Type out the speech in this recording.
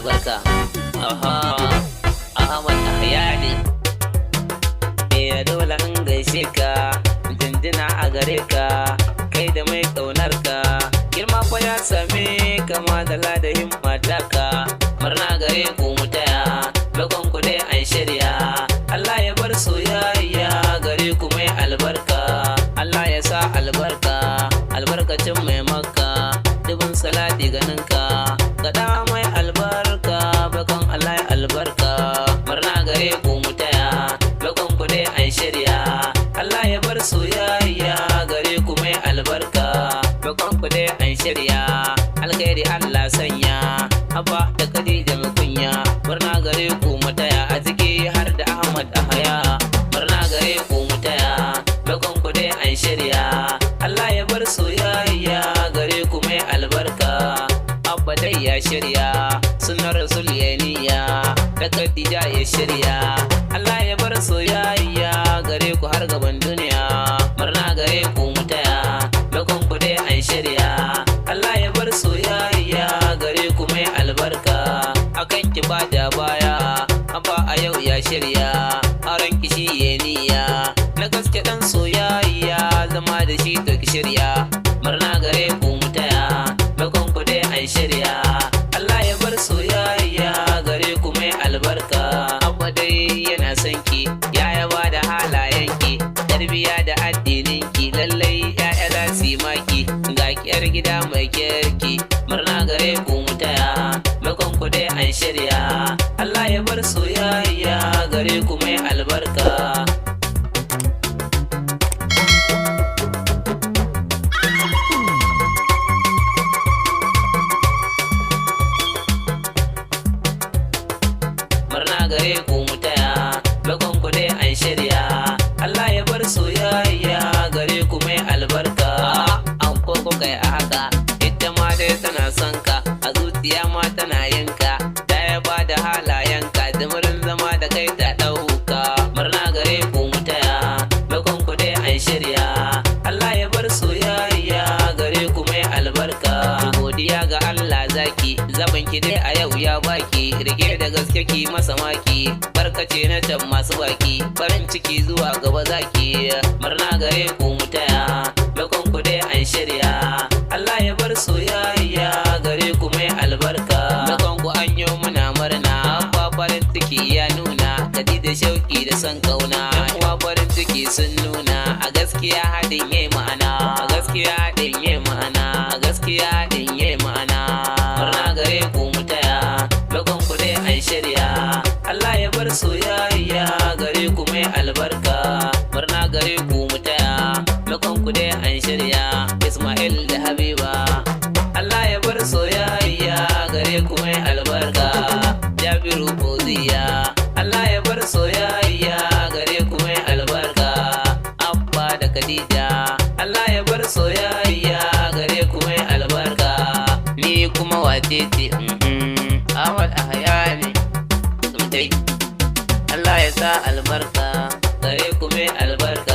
albarka. Ahmad Ahyani ya dole an gaishe ka, jinjina a gare ka, kai da mai ƙaunar ka. Girma fa ya same kama da lada himma taka, murna gare ku mu taya, bakon ku dai an shirya. Allah ya bar soyayya gare ku mai albarka, Allah ya sa albarka, albarkacin mai makka, dubin salati ganin ka, gada mai albarka, bakon Allah ya albarka, murna gare ku mu taya, bakon ku dai an shirya. Allah ya bar soyayya gare ku mai albarka, bakon ku dai an shirya. Alkhairi Allah sanya, Abba da Khadija mai kunya, murna gare ku mu taya, a ciki har da Ahmad Ahaya, murna gare ku mu taya, bakon ku dai an shirya. Allah ya bar soyayya gare ku mai albarka, Abba dai ya shirya, sunan Rasul ya niyya, da Khadija ya shirya. Allah ya bar soyayya gare ku har gaban duniya, murna gare ku mu taya, bakon ku dai an shirya. Allah ya bar soyayya gare ku mai albarka, akan ki ba da baya, Abba a yau ya shirya, auren ki shi ya niyya, na gaske dan soyayya, zama da shi to ki shirya, murna gare ku mu taya, bakon ku dai an shirya. Allah ya bar soyayya gare ku mai albarka, Abba dai yana son ki, ya yaba da halayen ki, tarbiya da addinin ki, lallai ya'ya za su yi maki, ga kiyar gida mai kirki, murna gare ku mu taya, bakon ku dai an shirya. Allah ya bar soyayya gare ku mai albarka. Murna gare ku mu taya, bakon ku dai an shirya. Allah ya bar soyayya gare ku mai albarka. An koko kai a haka, ita ma dai tana son ka, a zuciya ma tana yinka, ta yaba da halayenka, jimirin zama da kai ta ɗauka. Murna gare ku mu taya, bakon ku dai an shirya. Allah ya bar soyayya gare ku mai albarka. Godiya ga Allah zaki, zaman ki dai a yau ya baki, rike da gaske ki masa maki, barkace na can masu baki, farin ciki zuwa gaba zaki. Murna gare ku mu taya, bakon ku dai an shirya. Allah ya bar soyayya gare ku mai albarka, bakon ku an yi muna murna, ba farin ciki ya nuna, kadi da shauki da son kauna, uwa farin ciki sun nuna, a gaskiya haɗin yayi ma'ana, a gaskiya haɗin yayi ma'ana, a gaskiya haɗin yayi ma'ana. Murna gare ku mu taya, bakon ku dai an shirya. Allah ya bar soyayya gare ku mai albarka, murna gare ku mu taya, bakon ku dai an shirya. Ismail da Habiba, Allah ya bar soyayya gare ku mai albarka. Jabiru Fauziya, Allah ya bar soyayya gare ku mai albarka. Abba da Khadija, Allah ya bar soyayya gare ku mai albarka. Ni kuma wace ce? Ahmad Ahyani dai. Allah ya sa albarka gare ku mai albarka.